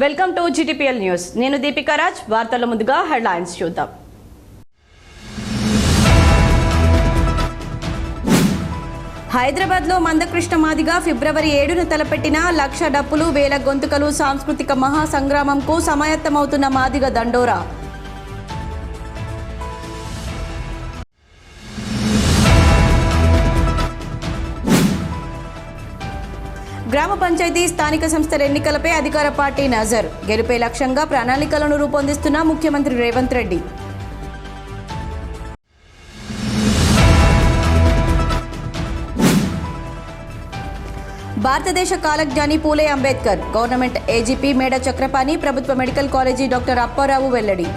Welcome to GTPL news. నేను దీపికా రాజ్. వార్తల ముందుగా హెడ్లైన్స్ చూద్దాం. హైదరాబాద్లో మందకృష్ణ మాదిగ ఫిబ్రవరి 7న తలపెట్టిన లక్ష డప్పులు వేల గొంతుకలు సాంస్కృతిక మహాసంగ్రామంకు సమాయత్తమవుతున్న మాదిగ దండోరా. గ్రామ పంచాయతీ స్థానిక సంస్థల ఎన్నికలపై అధికార పార్టీ నజర్. గెలుపే లక్ష్యంగా ప్రణాళికలను రూపొందిస్తున్న ముఖ్యమంత్రి రేవంత్ రెడ్డి. భారతదేశ కాలజ్ఞాని పూలే అంబేద్కర్. గవర్నమెంట్ ఏజీపీ మేడ చక్రపాణి ప్రభుత్వ మెడికల్ కాలేజీ డాక్టర్ అప్పారావు వెల్లడి.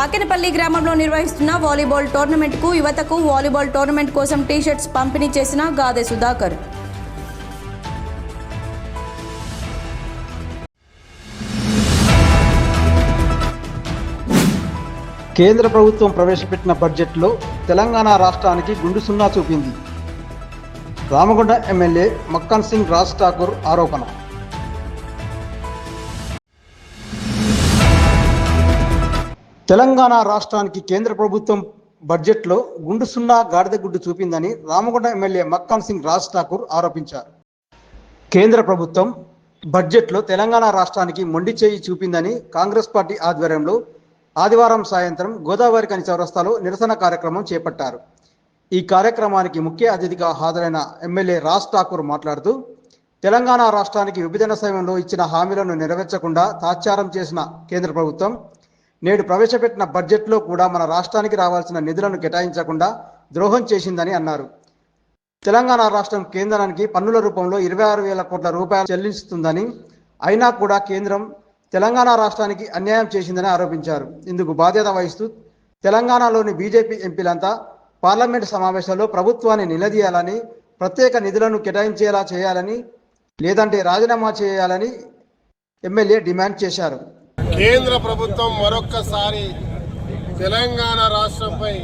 ఆకెనపల్లి గ్రామంలో నిర్వహిస్తున్న వాలీబాల్ టోర్నమెంట్కు యువతకు వాలీబాల్ టోర్నమెంట్ కోసం టీషర్ట్స్ పంపిణీ చేసిన గాదె సుధాకర్. కేంద్ర ప్రభుత్వం ప్రవేశపెట్టిన బడ్జెట్లో తెలంగాణ రాష్ట్రానికి గుండు సున్నా చూపింది. రామగుండ ఎమ్మెల్యే మక్కన్ సింగ్ రాజ్ ఠాకూర్ ఆరోపణ. తెలంగాణ రాష్ట్రానికి కేంద్ర ప్రభుత్వం బడ్జెట్లో గుండు సున్నా గాడిద గుడ్డు చూపిందని రామగుండ ఎమ్మెల్యే మక్కన్ సింగ్ రాజ్ ఠాకూర్ ఆరోపించారు. కేంద్ర ప్రభుత్వం బడ్జెట్లో తెలంగాణ రాష్ట్రానికి మొండి చేయి చూపిందని కాంగ్రెస్ పార్టీ ఆధ్వర్యంలో ఆదివారం సాయంత్రం గోదావరి కని చౌరస్తాలో నిరసన కార్యక్రమం చేపట్టారు. ఈ కార్యక్రమానికి ముఖ్య అతిథిగా హాజరైన ఎమ్మెల్యే రాజ్ ఠాకూర్ మాట్లాడుతూ తెలంగాణ రాష్ట్రానికి విభజన సమయంలో ఇచ్చిన హామీలను నెరవేర్చకుండా తాత్సారం చేసిన కేంద్ర ప్రభుత్వం నేడు ప్రవేశపెట్టిన బడ్జెట్లో కూడా మన రాష్ట్రానికి రావాల్సిన నిధులను కేటాయించకుండా ద్రోహం చేసిందని అన్నారు. తెలంగాణ రాష్ట్రం కేంద్రానికి పన్నుల రూపంలో 26,000 కోట్ల రూపాయలు చెల్లిస్తుందని అయినా కూడా కేంద్రం తెలంగాణ రాష్ట్రానికి అన్యాయం చేసిందని ఆరోపించారు. ఇందుకు బాధ్యత వహిస్తూ తెలంగాణలోని బీజేపీ ఎంపీలంతా పార్లమెంటు సమావేశాల్లో ప్రభుత్వాన్ని నిలదీయాలని, ప్రత్యేక నిధులను కేటాయించేలా చేయాలని, లేదంటే రాజీనామా చేయాలని ఎమ్మెల్యే డిమాండ్ చేశారు. కేంద్ర ప్రభుత్వం మరొక్కసారి తెలంగాణ రాష్ట్రంపై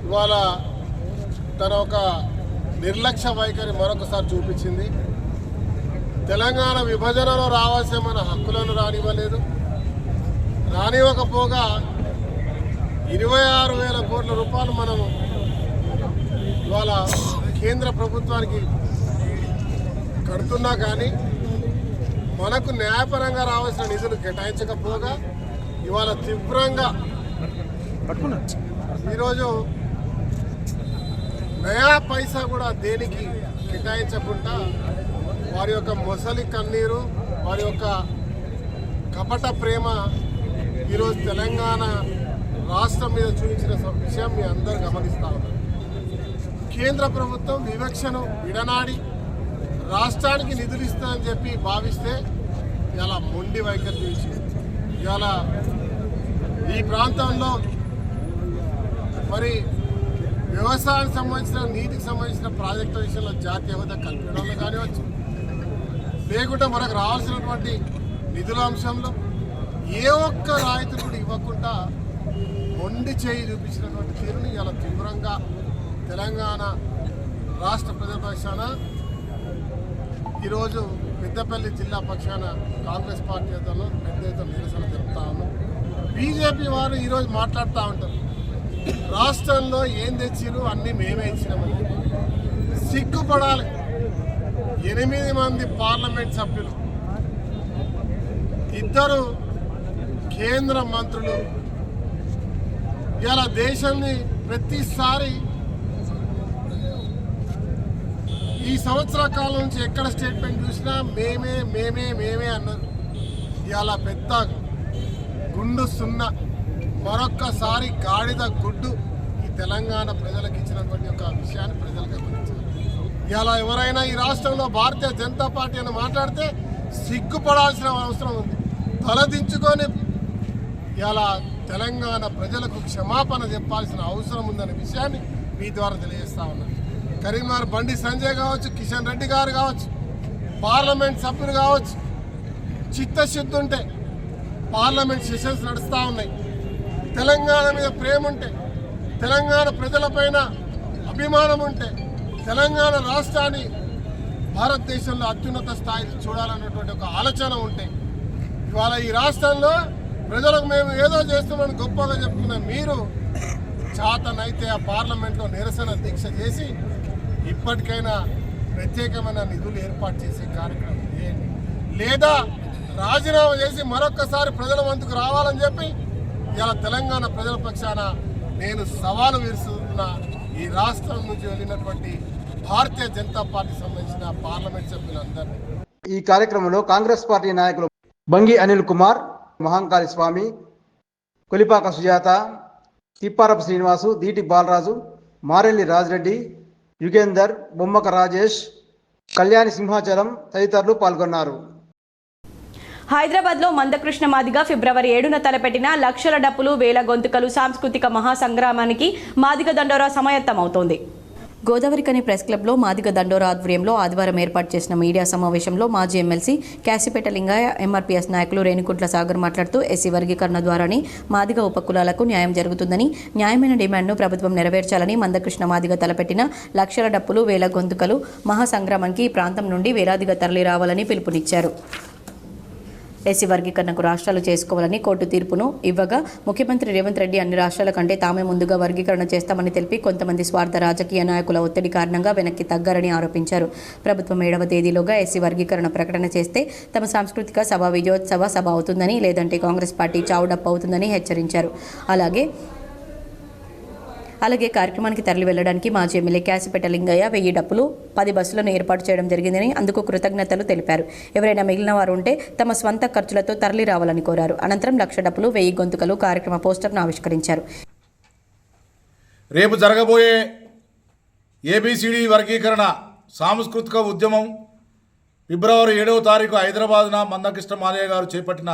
ఇవాళ తన ఒక నిర్లక్ష్య వైఖరి మరొకసారి చూపించింది. తెలంగాణ విభజనలో రావాల్సిన మన హక్కులను రానివ్వలేదు. రానివ్వకపోగా 26,000 కోట్ల రూపాయలు మనం ఇవాళ కేంద్ర ప్రభుత్వానికి కడుతున్నా కానీ మనకు న్యాయపరంగా రావాల్సిన నిధులు కేటాయించకపోగా ఇవాళ తీవ్రంగా ఈరోజు నయా పైసా కూడా దేనికి కేటాయించకుండా వారి యొక్క మొసలి కన్నీరు, వారి యొక్క కపట ప్రేమ ఈరోజు తెలంగాణ రాష్ట్రం మీద చూపించిన విషయం మీ అందరూ గమనిస్తూ ఉన్నారు. కేంద్ర ప్రభుత్వం వివక్షను విడనాడి రాష్ట్రానికి నిధులు ఇస్తుందని చెప్పి భావిస్తే ఇలా మొండి వైఖరి చూసి ఇవాళ ఈ ప్రాంతంలో మరి వ్యవసాయానికి సంబంధించిన నీటికి సంబంధించిన ప్రాజెక్టుల విషయంలో జాతీయ హోదా కల్పించడంలో కానివచ్చు, లేకుంటే మనకు రావాల్సినటువంటి నిధుల అంశంలో ఏ ఒక్క రాయితీ కూడా ఇవ్వకుండా మొండి చేయి చూపించినటువంటి తీరుని ఇలా తీవ్రంగా తెలంగాణ రాష్ట్ర ప్రజల పక్షాన ఈరోజు పెద్దపల్లి జిల్లా పక్షాన కాంగ్రెస్ పార్టీ నేతలు పెద్ద ఎత్తున నిరసన జరుపుతా ఉన్నాం. బీజేపీ వారు ఈరోజు మాట్లాడుతూ ఉంటారు, రాష్ట్రంలో ఏం తెచ్చిరు అన్నీ మేమే ఇచ్చినామని. సిగ్గుపడాలి. 8 మంది పార్లమెంట్ సభ్యులు, 2 కేంద్ర మంత్రులు ఇలా దేశాన్ని ప్రతిసారి ఈ సంవత్సర కాలం నుంచి ఎక్కడ స్టేట్మెంట్ చూసినా మేమే మేమే మేమే అన్నారు. ఇవాళ పెద్ద గుండు సున్నా, మరొక్కసారి గాడిద గుడ్డు ఈ తెలంగాణ ప్రజలకు ఇచ్చినటువంటి ఒక విషయాన్ని ప్రజలు గమనించారు. ఇవాళ ఎవరైనా ఈ రాష్ట్రంలో భారతీయ జనతా పార్టీ అని మాట్లాడితే సిగ్గుపడాల్సిన అవసరం ఉంది. తలదించుకొని ఇవాళ తెలంగాణ ప్రజలకు క్షమాపణ చెప్పాల్సిన అవసరం ఉందనే విషయాన్ని మీ ద్వారా తెలియజేస్తా ఉన్నాను. కరీంనగర్ బండి సంజయ్ కావచ్చు, కిషన్ రెడ్డి గారు కావచ్చు, పార్లమెంట్ సభ్యులు కావచ్చు, చిత్తశుద్ధి ఉంటే పార్లమెంట్ సెషన్స్ నడుస్తూ ఉన్నాయి. తెలంగాణ మీద ప్రేమ ఉంటే తెలంగాణ ప్రజలపైన అభిమానం ఉంటే తెలంగాణ రాష్ట్రాన్ని భారతదేశంలో అత్యున్నత స్థాయికి చూడాలన్నటువంటి ఒక ఆలోచన ఉంటే ఇవాళ ఈ రాష్ట్రంలో ప్రజలకు మేము ఏదో చేస్తున్నామని గొప్పగా చెప్తున్న మీరు చాతనైతే ఆ పార్లమెంట్లో నిరసన దీక్ష చేసి ఇప్పటికైనా ప్రత్యేకమైన నిధులు ఏర్పాటు చేసే కార్యక్రమం చేయండి, లేదా రాజీనామా చేసి మరొక్కసారి ప్రజల వంతుకు రావాలని చెప్పి ఇలా తెలంగాణ ప్రజల పక్షాన నేను సవాలు విరుస్తున్నా. ఈ రాష్ట్రం నుంచి వెళ్ళినటువంటి భారతీయ జనతా పార్టీ సంబంధించిన పార్లమెంట్ సభ్యులందరినీ. ఈ కార్యక్రమంలో కాంగ్రెస్ పార్టీ నాయకులు బంగి అనిల్ కుమార్, మహంకాళి స్వామి, కొలిపాక సుజాత, తిప్పారపు శ్రీనివాసు, దీటి బాలరాజు, మారెల్లి రాజిరెడ్డి, యుగేందర్, బొమ్మక రాజేష్, కళ్యాణి సింహాచలం తదితరులు పాల్గొన్నారు. హైదరాబాద్లో మందకృష్ణ మాదిగ ఫిబ్రవరి 7న తలపెట్టిన లక్షల డప్పులు వేల గొంతుకలు సాంస్కృతిక మహాసంగ్రామానికి మాదిగ దండోరా సమాయత్తమవుతోంది. గోదావరికని ప్రెస్ క్లబ్లో మాదిగ దండోరా ఆధ్వర్యంలో ఆదివారం ఏర్పాటు చేసిన మీడియా సమావేశంలో మాజీ ఎమ్మెల్సీ కాశీపేట లింగయ్య, ఎంఆర్పీఎస్ నాయకులు రేణుకుంట్ల సాగర్ మాట్లాడుతూ ఎస్సీ వర్గీకరణ ద్వారానే మాదిగ ఉపకులాలకు న్యాయం జరుగుతుందని, న్యాయమైన డిమాండ్ను ప్రభుత్వం నెరవేర్చాలని మందకృష్ణ మాదిగ తలపెట్టిన లక్షల డప్పులు వేల గొంతుకలు మహాసంగ్రామానికి ఈ ప్రాంతం నుండి వేలాదిగా తరలి రావాలని పిలుపునిచ్చారు. ఎస్సీ వర్గీకరణకు రాష్ట్రాలు చేసుకోవాలని కోర్టు తీర్పును ఇవ్వగా ముఖ్యమంత్రి రేవంత్ రెడ్డి అన్ని రాష్ట్రాల కంటే తామే ముందుగా వర్గీకరణ చేస్తామని తెలిపి కొంతమంది స్వార్థ రాజకీయ నాయకుల ఒత్తిడి కారణంగా వెనక్కి తగ్గారని ఆరోపించారు. ప్రభుత్వం 7వ తేదీలోగా ఎస్సీ వర్గీకరణ ప్రకటన చేస్తే తమ సాంస్కృతిక సభ విజయోత్సవ సభ అవుతుందని, లేదంటే కాంగ్రెస్ పార్టీ చావుడప్పు అవుతుందని హెచ్చరించారు. అలాగే కార్యక్రమానికి తరలి వెళ్లడానికి మాజీ ఎమ్మెల్యే కాశీపేట లింగయ్య 1000 డప్పులు 10 బస్సులను ఏర్పాటు చేయడం జరిగిందని, అందుకు కృతజ్ఞతలు తెలిపారు. ఎవరైనా మిగిలిన వారు ఉంటే తమ స్వంత ఖర్చులతో తరలి రావాలని కోరారు. అనంతరం 1,00,000 డప్పులు 1000 గొంతుకలు కార్యక్రమ పోస్టర్ను ఆవిష్కరించారు. రేపు జరగబోయే ఏబిసిడి వర్గీకరణ సాంస్కృతిక ఉద్యమం ఫిబ్రవరి 7వ తారీఖు హైదరాబాద్న మందకృష్ణ మాదిగ గారు చేపట్టిన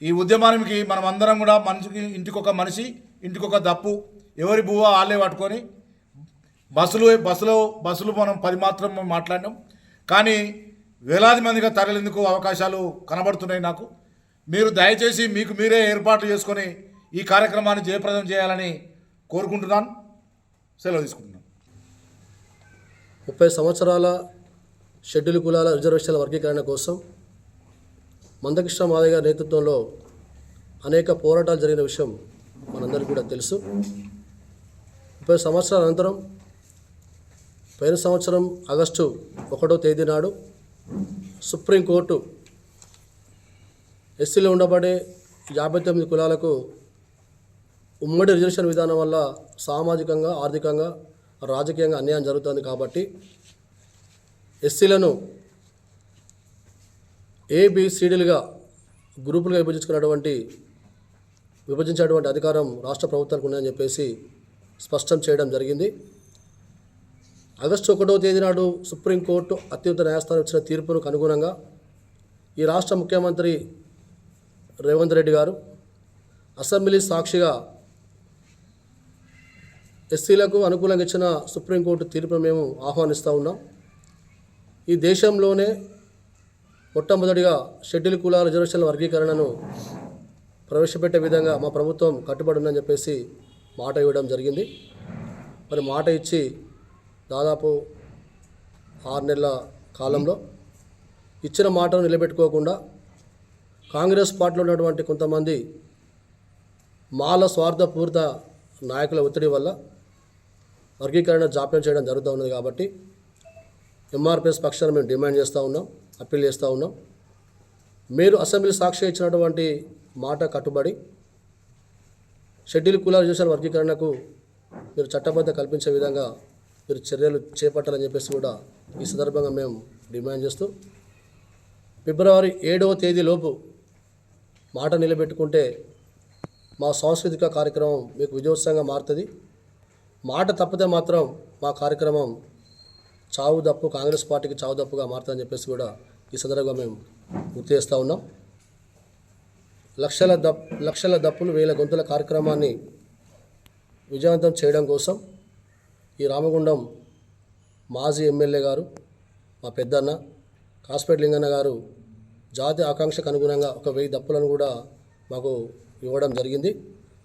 ఈ ఉద్యమానికి మనం అందరం కూడా మనిషికి ఇంటికొక మనిషి, ఇంటికొక దప్పు, ఎవరి బువ్వ వాళ్ళే పట్టుకొని బస్సులు మనం 10 మాత్రం మాట్లాడినాం. కానీ వేలాది మందిగా తరలేందుకు అవకాశాలు కనబడుతున్నాయి. నాకు మీరు దయచేసి మీకు మీరే ఏర్పాట్లు చేసుకొని ఈ కార్యక్రమాన్ని జయప్రదం చేయాలని కోరుకుంటున్నాను. సెలవు తీసుకుంటున్నాను. 30 సంవత్సరాల షెడ్యూల్ కులాల రిజర్వేషన్ల వర్గీకరణ కోసం మందకృష్ణ మాదిగ గారి నేతృత్వంలో అనేక పోరాటాలు జరిగిన విషయం మనందరికీ కూడా తెలుసు. 30 సంవత్సరాల అనంతరం పోయిన సంవత్సరం ఆగస్టు 1వ తేదీ నాడు సుప్రీంకోర్టు ఎస్సీలో ఉండబడే 59 కులాలకు ఉమ్మడి రిజర్వేషన్ విధానం వల్ల సామాజికంగా, ఆర్థికంగా, రాజకీయంగా అన్యాయం జరుగుతుంది కాబట్టి ఎస్సీలను ఏబిసిడీలుగా గ్రూపులుగా విభజించేటువంటి అధికారం రాష్ట్ర ప్రభుత్వానికి ఉందని చెప్పేసి స్పష్టం చేయడం జరిగింది. ఆగస్టు 1వ తేదీ నాడు సుప్రీంకోర్టు అత్యున్నత న్యాయస్థానం ఇచ్చిన తీర్పునకు అనుగుణంగా ఈ రాష్ట్ర ముఖ్యమంత్రి రేవంత్ రెడ్డి గారు అసెంబ్లీ సాక్షిగా ఎస్సీలకు అనుకూలంగా ఇచ్చిన సుప్రీంకోర్టు తీర్పును మేము ఆహ్వానిస్తూ ఉన్నాం. ఈ దేశంలోనే మొట్టమొదటిగా షెడ్యూల్ కులాల రిజర్వేషన్ల వర్గీకరణను ప్రవేశపెట్టే విధంగా మా ప్రభుత్వం కట్టుబడి ఉందని చెప్పేసి మాట ఇవ్వడం జరిగింది. మరి మాట ఇచ్చి దాదాపు 6 నెలల కాలంలో ఇచ్చిన మాటను నిలబెట్టుకోకుండా కాంగ్రెస్ పార్టీలో ఉన్నటువంటి కొంతమంది మాల స్వార్థపూరిత నాయకుల ఒత్తిడి వల్ల వర్గీకరణ జాప్యం చేయడం జరుగుతూ ఉన్నది. కాబట్టి ఎంఆర్పిఎస్ పక్షాన్ని మేము డిమాండ్ చేస్తూ ఉన్నాం, అప్పీల్ చేస్తూ ఉన్నాం. మీరు అసెంబ్లీ సాక్షి ఇచ్చినటువంటి మాట కట్టుబడి షెడ్యూల్ కులాల రిజర్వేషన్ వర్గీకరణకు మీరు చట్టబద్ధ కల్పించే విధంగా మీరు చర్యలు చేపట్టాలని చెప్పేసి కూడా ఈ సందర్భంగా మేము డిమాండ్ చేస్తూ ఫిబ్రవరి 7వ తేదీలోపు మాట నిలబెట్టుకుంటే మా సాంస్కృతిక కార్యక్రమం మీకు విజయోత్సవంగా మారుతుంది. మాట తప్పితే మాత్రం మా కార్యక్రమం చావు దప్పు, కాంగ్రెస్ పార్టీకి చావు దప్పుగా మారుతుందని చెప్పేసి కూడా ఈ సందర్భంగా మేము గుర్తు చేస్తూ ఉన్నాం. లక్షల దప్పులు 1000 గొంతుల కార్యక్రమాన్ని విజయవంతం చేయడం కోసం ఈ రామగుండం మాజీ ఎమ్మెల్యే గారు, మా పెద్దన్న కాశీపేట లింగన్న గారు జాతి ఆకాంక్షకు అనుగుణంగా ఒక 1000 దప్పులను కూడా మాకు ఇవ్వడం జరిగింది.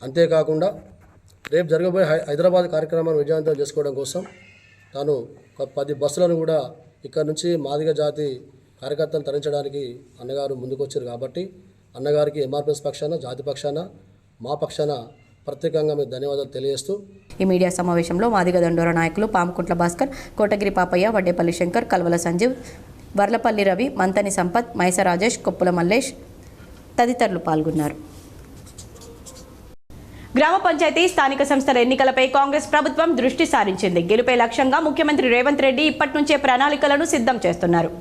అంతేకాకుండా రేపు జరగబోయే హైదరాబాద్ కార్యక్రమాన్ని విజయవంతం చేసుకోవడం కోసం తాను ఒక 10 బస్సులను కూడా ఇక్కడ నుంచి మాదిగ జాతి కార్యకర్తలు తరలించడానికి అన్నగారు ముందుకొచ్చారు కాబట్టి అన్నగారికి ఎంఆర్పిఎస్ పక్షాన జాతి పక్షాన మా పక్షాన ప్రత్యేకంగా మేము ధన్యవాదాలు తెలియజేస్తూ ఈ మీడియా సమావేశంలో మాదిగ దండోరా నాయకులు పాముకుంట్ల భాస్కర్, కోటగిరి పాపయ్య, వడ్డేపల్లి శంకర్, కల్వల సంజీవ్, వర్లపల్లి రవి, మంతని సంపత్, మైస రాజేష్, కొప్పుల మల్లేష్ తదితరులు పాల్గొన్నారు. గ్రామ పంచాయతీ స్థానిక సంస్థల ఎన్నికలపై కాంగ్రెస్ ప్రభుత్వం దృష్టి సారించింది. గెలుపే లక్ష్యంగా ముఖ్యమంత్రి రేవంత్ రెడ్డి ఇప్పటి నుంచే ప్రణాళికలను సిద్ధం చేస్తున్నారు.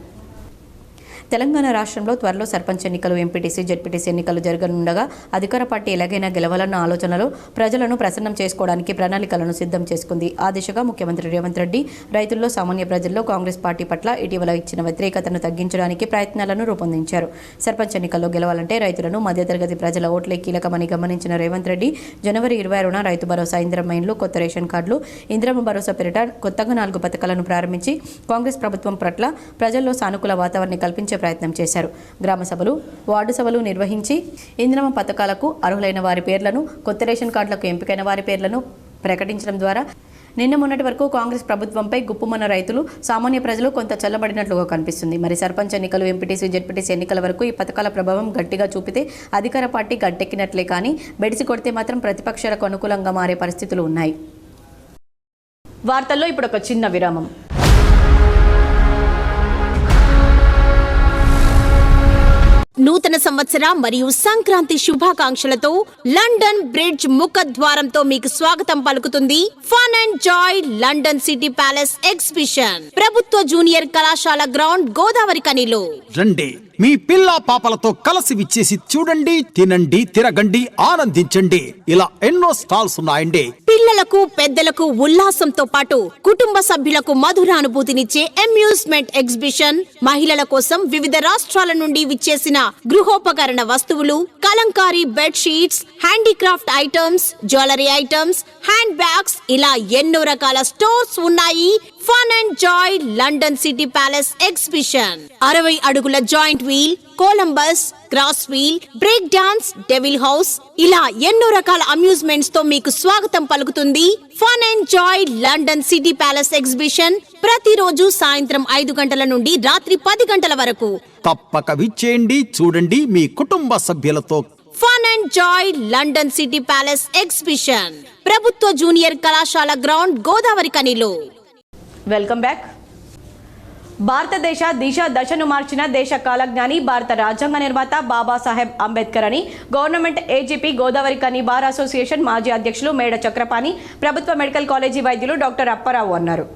తెలంగాణ రాష్ట్రంలో త్వరలో సర్పంచ్ ఎన్నికలు, ఎంపీటీసీ, జెడ్పీటీసీ ఎన్నికలు జరగనుండగా అధికార పార్టీ ఎలాగైనా గెలవాలన్న ఆలోచనలో ప్రజలను ప్రసన్నం చేసుకోవడానికి ప్రణాళికలను సిద్ధం చేసుకుంది. ఆ దిశగా ముఖ్యమంత్రి రేవంత్ రెడ్డి రైతుల్లో, సామాన్య ప్రజల్లో కాంగ్రెస్ పార్టీ పట్ల ఇటీవల ఇచ్చిన వ్యతిరేకతను తగ్గించడానికి ప్రయత్నాలను రూపొందించారు. సర్పంచ్ ఎన్నికల్లో గెలవాలంటే రైతులను, మధ్యతరగతి ప్రజల ఓట్లే కీలకమని గమనించిన రేవంత్ రెడ్డి జనవరి 26న రైతు భరోసా, ఇందిరమ్మ ఇండ్లు, కొత్త రేషన్ కార్డులు, ఇందిరమ్మ భరోసా పేరిట కొత్తగా 4 పథకాలను ప్రారంభించి కాంగ్రెస్ ప్రభుత్వం పట్ల ప్రజల్లో సానుకూల వాతావరణం కల్పించే ప్రయత్నం చేశారు. గ్రామ సభలు, వార్డు సభలు నిర్వహించి ఇందిరమ్మ పథకాలకు అర్హులైన వారి పేర్లను, కొత్త రేషన్ కార్డులకు ఎంపికైన వారి పేర్లను ప్రకటించడం ద్వారా నిన్న మొన్నటి వరకు కాంగ్రెస్ ప్రభుత్వంపై గుప్పుమన్న రైతులు, సామాన్య ప్రజలు కొంత చల్లబడినట్లుగా కనిపిస్తుంది. మరి సర్పంచ్ ఎన్నికలు, ఎంపీటీసీ, జెడ్పీటీసీ ఎన్నికల వరకు ఈ పథకాల ప్రభావం గట్టిగా చూపితే అధికార పార్టీ గట్టెక్కినట్లే కానీ బెడిసి కొడితే మాత్రం ప్రతిపక్షాలకు అనుకూలంగా మారే పరిస్థితులు ఉన్నాయి. వార్తల్లో ఇప్పుడు ఒక చిన్న విరామం. నూతన సంవత్సర మరియు సంక్రాంతి శుభాకాంక్షలతో లండన్ బ్రిడ్జ్ ముఖద్వారంతో మీకు స్వాగతం పలుకుతుంది fun and joy London city palace exhibition, ప్రభుత్వ జూనియర్ కళాశాల గ్రౌండ్, గోదావరి కనిలో. రండి, మీ పిల్ల పాపలతో కలిసి విచ్చేసి చూడండి, తినండి, తిరగండి, ఆనందించండి. ఇలా ఎన్నో స్టాల్స్ ఉన్నాయండి. పిల్లలకు, పెద్దలకు ఉల్లాసంతో పాటు కుటుంబ సభ్యులకు మధురానుభూతినిచ్చే అమ్యూజ్మెంట్ ఎగ్జిబిషన్, మహిళల కోసం వివిధ రాష్ట్రాల నుండి విచ్చేసిన గృహోపకరణ వస్తువులు, Kalamkari bed sheets, handicraft items, jewellery items, hand bags, ఇలా ఎన్నో రకాల స్టోర్స్ ఉన్నాయి. Fun and joy London city palace exhibition 60 అడుగుల giant wheel, Columbus, cross wheel, break dance, devil house, ఇలా ఎన్నో రకాల అమ్యూజ్మెంట్స్ తో మీకు స్వాగతం పలుకుతుంది fun and joy London city palace exhibition. ప్రతిరోజు సాయంత్రం 5 గంటల నుండి రాత్రి 10 గంటల వరకు. తప్పక విచ్చేయండి, చూడండి మీ కుటుంబ సభ్యులతో. Fun and joy London city palace exhibition, ప్రభుత్వ జూనియర్ కళాశాల గ్రౌండ్, గోదావరి కనిలో. Welcome back. భారతదేశ దశను మార్చిన దేశ కాలజ్ఞాని, భారత రాజ్యాంగ నిర్మాత బాబాసాహెబ్ అంబేద్కర్ అని గవర్నమెంట్ ఏజీపీ, గోదావరి కని బార్ అసోసియేషన్ మాజీ అధ్యక్షులు మేడ చక్రపాణి, ప్రభుత్వ మెడికల్ కాలేజీ వైద్యులు డాక్టర్ అప్పారావు అన్నారు.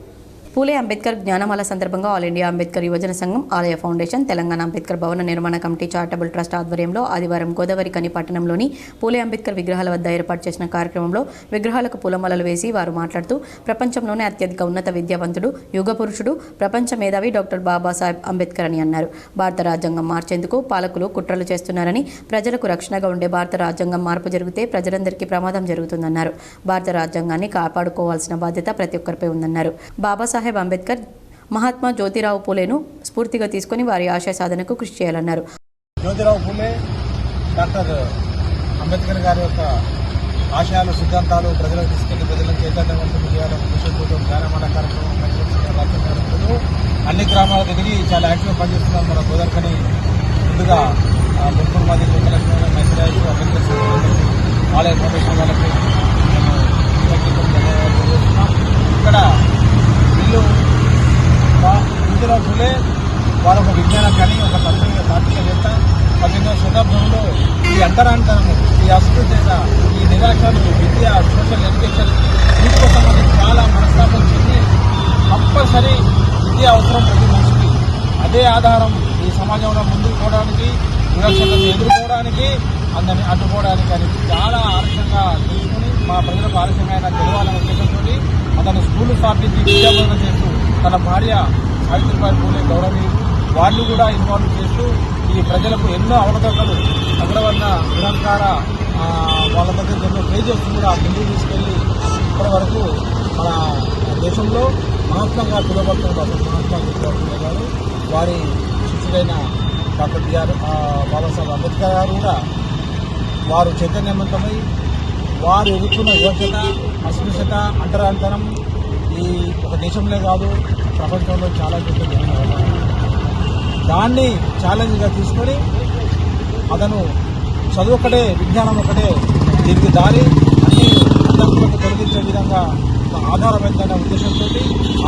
పూలే అంబేద్కర్ జ్ఞానమాల సందర్భంగా ఆల్ ఇండియా అంబేద్కర్ యువజన సంఘం, ఆలయ ఫౌండేషన్, తెలంగాణ అంబేద్కర్ భవన నిర్మాణ కమిటీ చారిటబుల్ ట్రస్ట్ ఆధ్వర్యంలో ఆదివారం గోదావరి కని పట్టణంలోని పూలే అంబేద్కర్ విగ్రహాల వద్ద ఏర్పాటు చేసిన కార్యక్రమంలో విగ్రహాలకు పూలమాలలు వేసి వారు మాట్లాడుతూ ప్రపంచంలోనే అత్యధిక ఉన్నత విద్యావంతుడు, యుగ పురుషుడు, ప్రపంచ మేధావి డాక్టర్ బాబాసాహెబ్ అంబేద్కర్ అని అన్నారు. భారత రాజ్యాంగం మార్చేందుకు పాలకులు కుట్రలు చేస్తున్నారని, ప్రజలకు రక్షణగా ఉండే భారత రాజ్యాంగం మార్పు జరిగితే ప్రజలందరికీ ప్రమాదం జరుగుతుందన్నారు. భారత రాజ్యాంగాన్ని కాపాడుకోవాల్సిన బాధ్యత ప్రతి ఒక్కరిపై ఉందన్నారు. బాబాసాహెబ్ అంబేద్కర్ మహాత్మా జ్యోతిరావు పూలేను స్ఫూర్తిగా తీసుకుని వారి ఆశయ సాధనకు కృషి చేయాలన్నారు. జ్యోతిరావు పూలే, డాక్టర్ అంబేద్కర్ గారి యొక్క ఆశయాలు, సిద్ధాంతాలు ప్రజలకు తీసుకెళ్లి ప్రజలను చైతన్యవంతం చేయాలని ఉద్దేశంతో జ్ఞానమాల కార్యక్రమం అన్ని గ్రామాలకు తిరిగి చాలా యాక్టివ్గా పనిచేస్తున్నాం. మన గోదావరికని ముందుగా మున్పూర్ మాది లక్ష్మీ మైసరాజు, అంబేద్కర్ ఆలయ ఫౌండేషన్ వాళ్ళకి ధన్యవాదాలు. ఇక్కడ వీళ్ళు జ్యోతిరావు పూలే వారు ఒక విజ్ఞాన కానీ ఒక తాత్వికవేత్త. 18వ శతాబ్దంలో ఈ అంతరాంతరము, ఈ అస్పృశ్యత, ఈ నిరాశలు, విద్య, సోషల్ ఎడ్యుకేషన్, వీటికోసం చాలా మనస్తాపం చెంది కంపల్సరీ విద్య అవసరం ప్రతి మనిషికి. అదే ఆధారం ఈ సమాజంలో ముందుకు పోవడానికి, వివక్షతను ఎదుర్కోవడానికి, అందరినీ అడ్డుకోవడానికి అని చాలా ఆలస్యంగా తెలుసుకుని మా ప్రజలకు ఆలస్యంగా తెలవాలనే ఉద్దేశంతో అతను స్కూలు స్థాపించి విద్యాబోధన చేస్తూ తన భార్య సావిత్రిబాయి పూలే గౌరవనీయులు వాళ్ళు కూడా ఇన్వాల్వ్ చేస్తూ ఈ ప్రజలకు ఎన్నో అవకతవకలు, అగ్రవర్ణ నిరంకార వాళ్ళ దగ్గర ఎన్నో పేజెస్ కూడా ముందుకు తీసుకెళ్లి ఇప్పటి వరకు మన దేశంలో మహాత్మాగా పిలువబడుతున్న మహాత్మా జ్యోతిరావు గారు, వారి శిష్యుడైన డాక్టర్ బాబాసాహెబ్ అంబేద్కర్ గారు కూడా వారు చైతన్యవంతమై వారు ఎదుర్కొన్న వివక్షత, అస్పృశ్యత, అంటరాంతరం ఈ ఒక దేశంలో కాదు ప్రపంచంలో చాలా చోట్ల జరిగిన దాన్ని ఛాలెంజ్గా తీసుకొని అతను చదువు ఒకటే, విజ్ఞానం ఒకటే దీనికి దారి అన్ని అడ్డంకులకు తొలగించే విధంగా ఒక ఆధారమైన ఉద్దేశంతో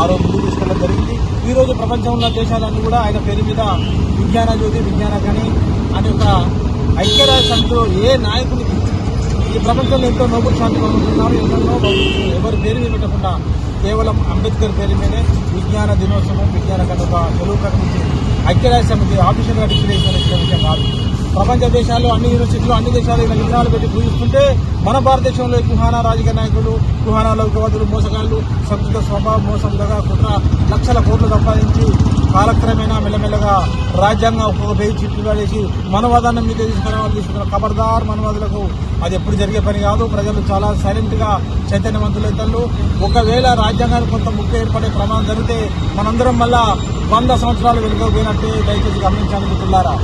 ఆ రోజు ముందుకు తీసుకెళ్ళడం జరిగింది. ఈరోజు ప్రపంచంలో దేశాలన్నీ కూడా ఆయన పేరు మీద విజ్ఞాన జ్యోతి, విజ్ఞాన గని అని ఒక ఐక్యరాజ్య సమితిలో ఏ నాయకునికి ఈ ప్రపంచంలో ఎంతో నోబెల్ శాంతి పొందుతున్నారు. ఎన్నో ఎవరి పేరు మీద పెట్టకుండా కేవలం అంబేద్కర్ పేరు మీదే విజ్ఞాన దినోత్సవం, విజ్ఞాన కనుక తెలుగు ప్రకటించి ఐక్యరాజ్య సమితి ఆఫీషియల్గా డిక్లరేషన్ ఇచ్చిన విషయం కాదు. ప్రపంచ దేశాల్లో అన్ని యూనివర్సిటీలు అన్ని దేశాలు ఇలా విగ్రహాలు పెట్టి పూజిస్తుంటే మన భారతదేశంలో కుహానా రాజకీయ నాయకులు, కుహానా లౌకికవాదులు, మోసగాళ్ళు, సంస్కృత స్వభావం, మోసం, దగా, కుట్ర లక్షల కోట్లు సంపాదించి కాలక్రమేణా మెల్లమెల్లగా రాజ్యాంగం ఒక్కొక్క పేజీ చిట్లు పడేసి మనవాదాన్ని మీద తీసుకున్న ఖబర్దార్ మనవాదులకు అది ఎప్పుడు జరిగే పని కాదు. ప్రజలు చాలా సైలెంట్గా చైతన్యవంతులైతారు. ఒకవేళ రాజ్యాంగానికి కొంత ముఖ్య ఏర్పడే ప్రమాదం జరిగితే మనందరం మళ్ళా 100 సంవత్సరాలు వెనుకపోయినట్టే దయచేసి గమనించాలని మిత్రులారా.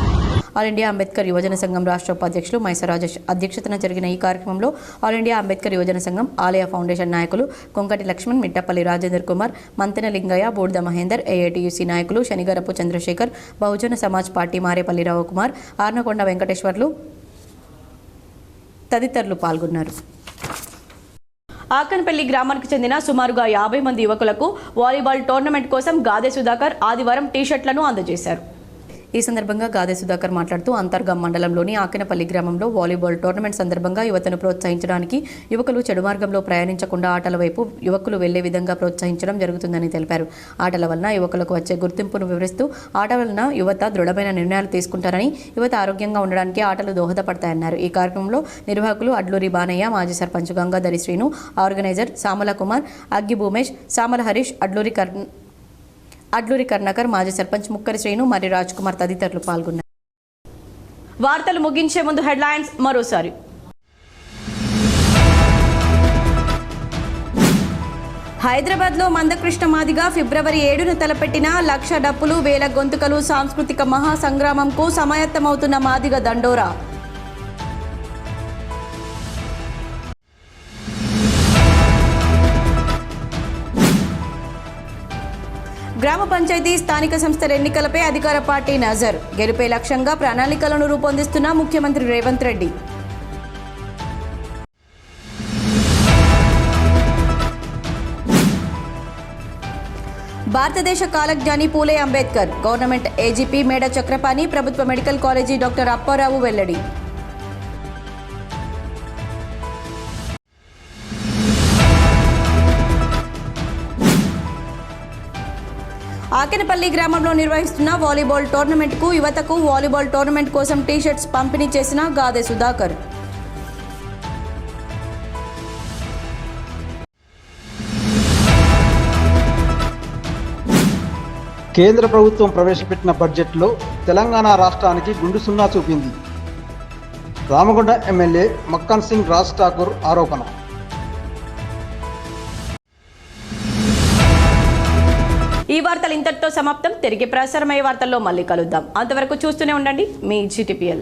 ఆల్ ఇండియా అంబేద్కర్ యువజన సంఘం రాష్ట్ర ఉపాధ్యక్షులు మైసరాజేష్ అధ్యక్షతన జరిగిన ఈ కార్యక్రమంలో ఆల్ ఇండియా అంబేద్కర్ యువజన సంఘం ఆలయ ఫౌండేషన్ నాయకులు కొంకటి లక్ష్మణ్, మిట్టపల్లి రాజేందర్ కుమార్, మంతెన లింగయ్య, బూడిద మహేందర్, ఏఐటీయూసీ నాయకులు శనిగరపు చంద్రశేఖర్, బహుజన సమాజ్ పార్టీ మారేపల్లి రావుకుమార్, ఆర్నకొండ వెంకటేశ్వర్లు తదితరులు పాల్గొన్నారు. ఆకన్పల్లి గ్రామానికి చెందిన సుమారుగా 50 మంది యువకులకు వాలీబాల్ టోర్నమెంట్ కోసం గాదె సుధాకర్ ఆదివారం టీషర్ట్లను అందజేశారు. ఈ సందర్భంగా గాదె సుధాకర్ మాట్లాడుతూ అంతర్గం మండలంలోని ఆకినపల్లి గ్రామంలో వాలీబాల్ టోర్నమెంట్ సందర్భంగా యువతను ప్రోత్సహించడానికి యువకులు చెడు మార్గంలో ప్రయాణించకుండా ఆటల వైపు యువకులు వెళ్లే విధంగా ప్రోత్సహించడం జరుగుతుందని తెలిపారు. ఆటల వలన యువకులకు వచ్చే గుర్తింపును వివరిస్తూ ఆట వలన యువత దృఢమైన నిర్ణయాలు తీసుకుంటారని, యువత ఆరోగ్యంగా ఉండడానికి ఆటలు దోహదపడతాయన్నారు. ఈ కార్యక్రమంలో నిర్వాహకులు అడ్లూరి బానయ్య, మాజీ సర్పంచ్ గంగాధరి శ్రీను, ఆర్గనైజర్ సామల కుమార్, అగ్గి భూమేష్, సామల హరీష్, అడ్లూరి కర్ణాకర్, మాజీ సర్పంచ్ ముక్కరి శ్రీను, మరి రాజ్ కుమార్ తదితరులు పాల్గొన్నారు. వార్తలు ముగించే ముందు హెడ్లైన్స్ మరోసారి. హైదరాబాద్లో మందకృష్ణ మాదిగ ఫిబ్రవరి 7న తలపెట్టిన 1,00,000 డప్పులు, 1000 గొంతుకలు సాంస్కృతిక మహాసంగ్రామంకు సమాయత్తమవుతున్న మాదిగ దండోరా. గ్రామ పంచాయతీ స్థానిక సంస్థల ఎన్నికలపై అధికార పార్టీ నజర్, గెలుపే లక్ష్యంగా ప్రణాళికలను రూపొందిస్తున్న ముఖ్యమంత్రి రేవంత్ రెడ్డి. భారతదేశ కాలజ్ఞాని పూలే అంబేద్కర్, గవర్నమెంట్ ఏజీపీ మేడ చక్రపాణి, ప్రభుత్వ మెడికల్ కాలేజీ డాక్టర్ అప్పారావు వెల్లడి. ఆకెనపల్లి గ్రామంలో నిర్వహిస్తున్న వాలీబాల్ టోర్నమెంట్కు యువతకు వాలీబాల్ టోర్నమెంట్ కోసం టీషర్ట్స్ పంపిణీ చేసిన గాదె సుధాకర్. కేంద్ర ప్రభుత్వం ప్రవేశపెట్టిన బడ్జెట్లో తెలంగాణ రాష్ట్రానికి గుండు సున్నా చూపింది. రామగుండ ఎమ్మెల్యే మక్కన్ సింగ్ రాజ్ ఠాకూర్ ఆరోపణ. ఈ వార్తలు ఇంతటితో సమాప్తం. తిరిగి ప్రసారమయ్యే వార్తల్లో మళ్ళీ కలుద్దాం. అంతవరకు చూస్తూనే ఉండండి మీ GTPL.